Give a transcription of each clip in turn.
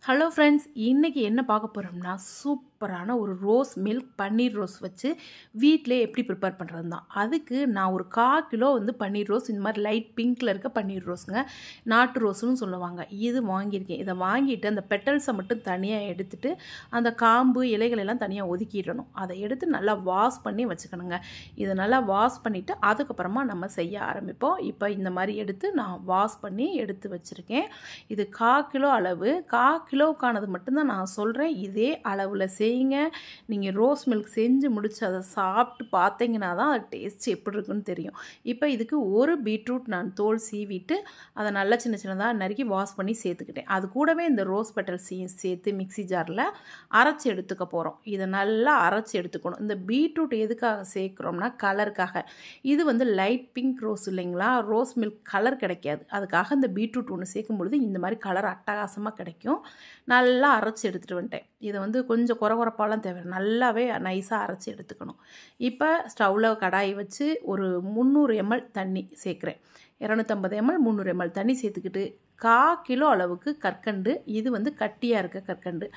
Hello friends, இன்றைக்கி என்ன பார்க்க போகிறோம்னா சூப்பரான ஒரு ரோஸ் மில்க் பன்னீர் ரோஸ் வச்சு வீட்டிலே எப்படி ப்ரிப்பேர் பண்ணுறது தான். அதுக்கு நான் ஒரு 1/4 கிலோ பன்னீர் ரோஸ், இந்த மாதிரி லைட் பிங்க்கில் இருக்க பன்னீர் ரோஸுங்க, நாட்டு ரோஸ்னு சொல்லுவாங்க. இது வாங்கியிருக்கேன். இதை வாங்கிட்டு அந்த பெட்டல்ஸை மட்டும் தனியாக எடுத்துட்டு அந்த காம்பு இலைகளெல்லாம் தனியாக ஒதுக்கிடணும். அதை எடுத்து நல்லா வாஷ் பண்ணி வச்சுக்கணுங்க. இதை நல்லா வாஷ் பண்ணிவிட்டு அதுக்கப்புறமா நம்ம செய்ய ஆரம்பிப்போம். இப்போ இந்த மாதிரி எடுத்து நான் வாஷ் பண்ணி எடுத்து வச்சுருக்கேன். இது 1/4 கிலோ அளவு. 1/4 கிலோவுக்கானது மட்டும்தான் நான் சொல்கிறேன். இதே அளவில் செய்யுங்க. நீங்கள் ரோஸ் மில்க் செஞ்சு முடித்து அதை சாப்பிட்டு பார்த்தீங்கன்னா தான் அது டேஸ்ட் எப்படி இருக்குன்னு தெரியும். இப்போ இதுக்கு ஒரு பீட்ரூட் நான் தோல் சீவிட்டு அதை நல்லா சின்ன சின்னதாக நறுக்கி வாஷ் பண்ணி சேர்த்துக்கிட்டேன். அது கூடவே இந்த ரோஸ் பெட்டல்ஸையும் சேர்த்து மிக்ஸி ஜாரில் அரைச்சி எடுத்துக்க போகிறோம். இதை நல்லா அரைச்சி எடுத்துக்கணும். இந்த பீட்ரூட் எதுக்காக சேர்க்குறோம்னா கலருக்காக. இது லைட் பிங்க் ரோஸ் இல்லைங்களா, ரோஸ் மில்க் கலர் கிடைக்காது. அதுக்காக இந்த பீட்ரூட் ஒன்று சேர்க்கும் பொழுது இந்த மாதிரி கலர் அட்டகாசமாக கிடைக்கும். நல்லா அரைச்சி எடுத்துகிட்டு வந்துட்டேன். இதை கொஞ்சம் குறகுறப்பாலாம் தேவை, நல்லாவே நைஸாக அரைச்சி எடுத்துக்கணும். இப்போ ஸ்டவ்வில் கடாயை வச்சு ஒரு 300 ml தண்ணி சேர்க்குறேன். 250 ml 300 ml தண்ணி சேர்த்துக்கிட்டு 1/4 கிலோ அளவுக்கு கற்கண்டு, இது கட்டியாக இருக்க கற்கண்டு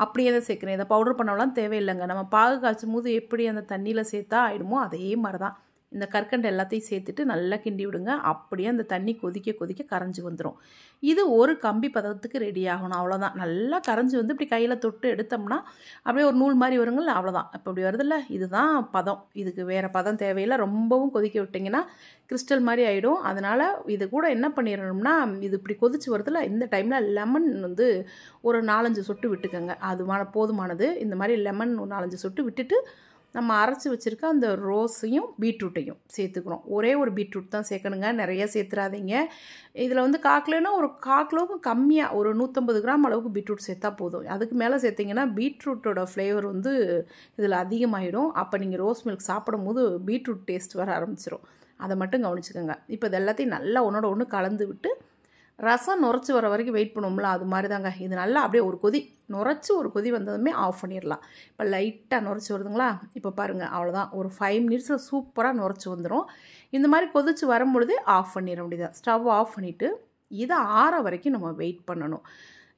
அப்படியே தான் சேர்க்குறேன். இதை பவுடர் பண்ணலாம் தேவையில்லைங்க. நம்ம பாகு காய்ச்சும் போது எப்படி அந்த தண்ணியில் சேர்த்தா ஆயிடுமோ அதே மாதிரி தான் இந்த கற்கண்டு எல்லாத்தையும் சேர்த்துட்டு நல்லா கிண்டி விடுங்க. அப்படியே அந்த தண்ணி கொதிக்க கொதிக்க கரைஞ்சி வந்துடும். இது ஒரு கம்பி பதத்துக்கு ரெடி ஆகணும். அவ்வளோதான். நல்லா கரைஞ்சி இப்படி கையில் தொட்டு எடுத்தோம்னா அப்படியே ஒரு நூல் மாதிரி வருங்கள்ல, அவ்வளோதான். இப்போ இப்படி வருதில்ல, இதுதான் பதம். இதுக்கு வேறு பதம் தேவையில்லை. ரொம்பவும் கொதிக்க விட்டிங்கன்னா கிறிஸ்டல் மாதிரி ஆகிடும். அதனால் இது கூட என்ன பண்ணிடணும்னா, இது இப்படி கொதிச்சு வருதில்ல, இந்த டைமில் லெமன் ஒரு 4-5 சொட்டு விட்டுக்கோங்க. அது போதுமானது. இந்த மாதிரி லெமன் ஒரு 4-5 சொட்டு விட்டுட்டு நம்ம அரைச்சி வச்சுருக்க அந்த ரோஸையும் பீட்ரூட்டையும் சேர்த்துக்கிறோம். ஒரே ஒரு பீட்ரூட் தான் சேர்க்கணுங்க, நிறைய சேர்த்துறாதீங்க. இதில் 1/4 கிலோனா ஒரு 1/4 கிலோவுக்கு கம்மியாக ஒரு 150 கிராம் அளவுக்கு பீட்ரூட் சேர்த்தா போதும். அதுக்கு மேலே சேர்த்திங்கன்னா பீட்ரூட்டோட ஃப்ளேவர் இதில் அதிகமாகிடும். அப்போ நீங்கள் ரோஸ் மில்க் சாப்பிடும் போது பீட்ரூட் டேஸ்ட் வர ஆரம்பிச்சிடும். அதை மட்டும் கவனிச்சுக்கோங்க. இப்போ இது எல்லாத்தையும் நல்லா ஒன்றோட ஒன்று கலந்து விட்டு ரசம் நுரைச்சி வர வரைக்கும் வெயிட் பண்ணுவோம்ல, அது மாதிரி தாங்க. இது நல்லா அப்படியே ஒரு கொதி நுரைச்சி ஒரு கொதி வந்ததுமே ஆஃப் பண்ணிடலாம். இப்போ லைட்டாக நுரைச்சி வருதுங்களா, இப்போ பாருங்கள், அவ்வளோதான். ஒரு 5 மினிட்ஸில் சூப்பராக நுரைச்சி வந்துடும். இந்த மாதிரி கொதிச்சு வரும்பொழுதே ஆஃப் பண்ணிட வேண்டியதான். ஸ்டவ் ஆஃப் பண்ணிவிட்டு இதை ஆற வரைக்கும் நம்ம வெயிட் பண்ணணும்.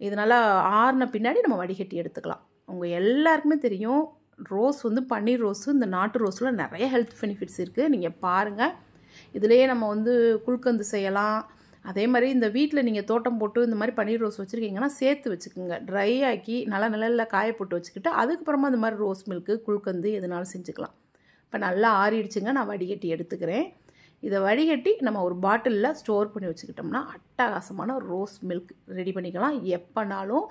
இது நல்லா ஆறின பின்னாடி நம்ம வடிகட்டி எடுத்துக்கலாம். உங்கள் எல்லாருக்குமே தெரியும், ரோஸ் பன்னீர் ரோஸு இந்த நாட்டு ரோஸில் நிறைய ஹெல்த் பெனிஃபிட்ஸ் இருக்குது. நீங்கள் பாருங்கள். இதிலேயே நம்ம குல்கந்து செய்யலாம். அதே மாதிரி இந்த வீட்டில் நீங்கள் தோட்டம் போட்டு இந்த மாதிரி பன்னீர் ரோஸ் வச்சுருக்கீங்கன்னா சேர்த்து வச்சுக்கோங்க. ட்ரை ஆக்கி நல்லா நிழலில் காய போட்டு வச்சுக்கிட்டு அதுக்கப்புறமா இந்த மாதிரி ரோஸ் மில்க்கு குல்கந்து எதுனாலும் செஞ்சுக்கலாம். இப்போ நல்லா ஆறிடுச்சுங்க. நான் வடிகட்டி எடுத்துக்கிறேன். இதை வடிகட்டி நம்ம ஒரு பாட்டிலில் ஸ்டோர் பண்ணி வச்சுக்கிட்டோம்னா அட்டகாசமான ரோஸ் மில்க் ரெடி பண்ணிக்கலாம் எப்போனாலும்.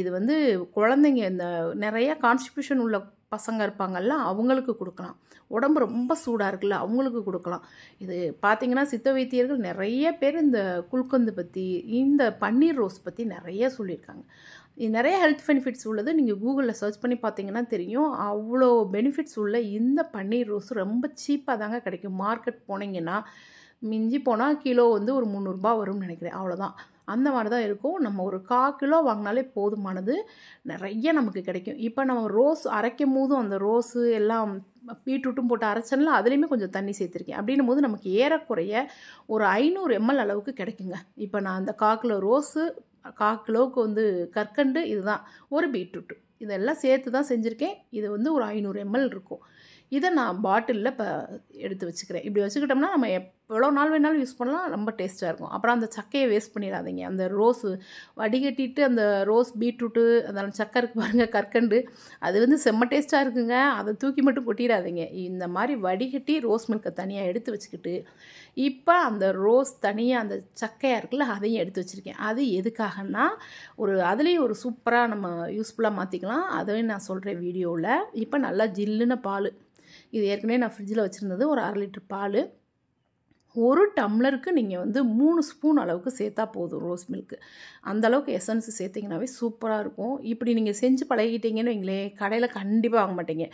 இது குழந்தைங்க இந்த நிறைய கான்ஸ்டிபேஷன் உள்ள பசங்க இருப்பாங்கள்ல, அவங்களுக்கு கொடுக்கலாம். உடம்பு ரொம்ப சூடாக இருக்குல்ல, அவங்களுக்கு கொடுக்கலாம். இது பார்த்திங்கன்னா சித்த வைத்தியர்கள் நிறைய பேர் இந்த குல்கந்து பற்றி இந்த பன்னீர் ரோஸ் பற்றி நிறைய சொல்லியிருக்காங்க. இது நிறைய ஹெல்த் பெனிஃபிட்ஸ் உள்ளது. நீங்கள் கூகுளில் சர்ச் பண்ணி பார்த்தீங்கன்னா தெரியும். அவ்வளோ பெனிஃபிட்ஸ் உள்ள இந்த பன்னீர் ரோஸ் ரொம்ப சீப்பாக தாங்க கிடைக்கும். மார்க்கெட் போனீங்கன்னா மிஞ்சி போனால் கிலோ ஒரு 300 ரூபா வரும்னு நினைக்கிறேன். அவ்வளோதான். அந்த மாதிரி தான் இருக்கும். நம்ம ஒரு 1/4 கிலோ வாங்கினாலே போதுமானது. நிறைய நமக்கு கிடைக்கும். இப்போ நம்ம ரோஸ் அரைக்கும் போதும் அந்த ரோஸு எல்லாம் பீட்ரூட்டும் போட்டு அரைச்சனால அதுலேயுமே கொஞ்சம் தண்ணி சேர்த்துருக்கேன். அப்படின்னும் போது நமக்கு ஏறக்குறைய ஒரு 500 ml அளவுக்கு கிடைக்குங்க. இப்போ நான் அந்த 1/4 கிலோ ரோஸு, 1/4 கிலோவுக்கு கற்கண்டு, இதுதான் ஒரு பீட்ரூட்டு, இதெல்லாம் சேர்த்து தான் செஞ்சுருக்கேன். இது ஒரு 500 ml இருக்கும். இதை நான் பாட்டிலில் இப்போ எடுத்து வச்சுக்கிறேன். இப்படி வச்சுக்கிட்டோம்னா நம்ம எவ்வளோ நாள் வேணாலும் யூஸ் பண்ணலாம். ரொம்ப டேஸ்ட்டாக இருக்கும். அப்புறம் அந்த சக்கையை வேஸ்ட் பண்ணிடாதீங்க. அந்த ரோஸு வடிகட்டிட்டு அந்த ரோஸ் பீட்ரூட்டு அந்த சக்கை இருக்குது பாருங்கள், கற்கண்டு, அது செம்ம டேஸ்ட்டாக இருக்குங்க. அதை தூக்கி மட்டும் கொட்டிடாதீங்க. இந்த மாதிரி வடிகட்டி ரோஸ் மில்கை தனியாக எடுத்து வச்சுக்கிட்டு இப்போ அந்த ரோஸ் தனியாக அந்த சக்கையாக இருக்குல்ல அதையும் எடுத்து வச்சுருக்கேன். அது எதுக்காகன்னா அதுலேயும் ஒரு சூப்பராக நம்ம யூஸ்ஃபுல்லாக மாற்றிக்கலாம். அதையும் நான் சொல்கிறேன் வீடியோவில். இப்போ நல்லா ஜில்லுன பால், இது ஏற்கனவே நான் ஃப்ரிட்ஜில் வச்சுருந்தது, ஒரு 1/2 லிட்டர் பால். ஒரு டம்ளருக்கு நீங்கள் 3 ஸ்பூன் அளவுக்கு சேர்த்தா போதும் ரோஸ் மில்க்கு. அந்தளவுக்கு எசன்ஸ் சேர்த்திங்கனாவே சூப்பராக இருக்கும். இப்படி நீங்கள் செஞ்சு பழகிட்டீங்கன்னு வைங்களேன், கடையில் கண்டிப்பாக வாங்க மாட்டீங்க.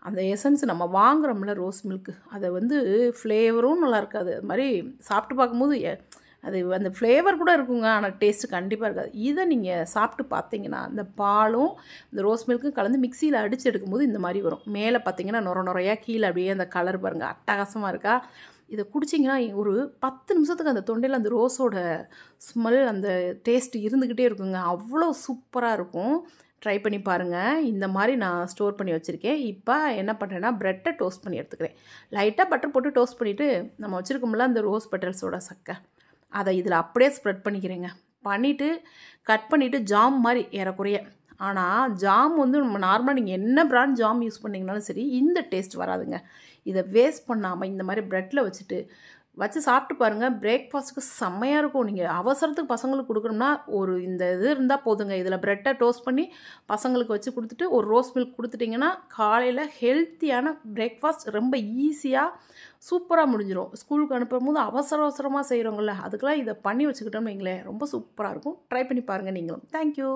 அந்த எசன்ஸ் நம்ம வாங்குகிறோம்ல ரோஸ் மில்க்கு, அதை ஃப்ளேவரும் நல்லா இருக்காது. அது மாதிரி சாப்பிட்டு பார்க்கும்போது அது அந்த ஃப்ளேவர் கூட இருக்குங்க, ஆனால் டேஸ்ட்டு கண்டிப்பாக இருக்காது. இதை நீங்கள் சாப்பிட்டு பார்த்தீங்கன்னா அந்த பாலும் இந்த ரோஸ் மில்க்கும் கலந்து மிக்சியில் அடித்து எடுக்கும்போது இந்த மாதிரி வரும். மேலே பார்த்தீங்கன்னா நுரையாக, கீழே அப்படியே அந்த கலர் பாருங்கள் அட்டகாசமாக இருக்கா. இதை குடிச்சிங்கன்னா ஒரு 10 நிமிஷத்துக்கு அந்த தொண்டையில் அந்த ரோஸோட ஸ்மெல் அந்த டேஸ்ட் இருந்துக்கிட்டே இருக்குங்க. அவ்வளோ சூப்பராக இருக்கும். ட்ரை பண்ணி பாருங்கள். இந்த மாதிரி நான் ஸ்டோர் பண்ணி வச்சுருக்கேன். இப்போ என்ன பண்ணுறேன்னா ப்ரெட்டை டோஸ்ட் பண்ணி எடுத்துக்கிறேன். லைட்டாக பட்டர் போட்டு டோஸ்ட் பண்ணிவிட்டு நம்ம வச்சுருக்கோம்ல அந்த ரோஸ் பெட்டல்ஸோட சக்கை அதை இதில் அப்படியே ஸ்ப்ரெட் பண்ணிக்கிறேங்க. பண்ணிவிட்டு கட் பண்ணிவிட்டு ஜாம் மாதிரி ஏறக்குறைய. ஆனால் ஜாம் வந்து நம்ம நார்மலாக நீங்கள் என்ன பிராண்ட் ஜாம் யூஸ் பண்ணிங்கனாலும் சரி இந்த டேஸ்ட் வராதுங்க. இதை வேஸ்ட் பண்ணாமல் இந்த மாதிரி ப்ரெட்டில் வச்சு சாப்பிட்டு பாருங்கள். பிரேக்ஃபாஸ்ட்டுக்கு செம்மையாக இருக்கும். நீங்கள் அவசரத்துக்கு பசங்களுக்கு கொடுக்கணும்னா ஒரு இந்த இது இருந்தால் போதுங்க. இதில் ப்ரெட்டை டோஸ்ட் பண்ணி பசங்களுக்கு வச்சு கொடுத்துட்டு ஒரு ரோஸ் மில்க் கொடுத்துட்டிங்கன்னா காலையில் ஹெல்த்தியான பிரேக்ஃபாஸ்ட் ரொம்ப ஈஸியாக சூப்பராக முடிஞ்சிடும். ஸ்கூலுக்கு அனுப்பும் போது அவசரமாக செய்கிறோங்கள அதுக்கெல்லாம் இதை பண்ணி வச்சுக்கிட்டோம்னு வைங்களேன் ரொம்ப சூப்பராக இருக்கும். ட்ரை பண்ணி பாருங்கள் நீங்களும். தேங்க்யூ.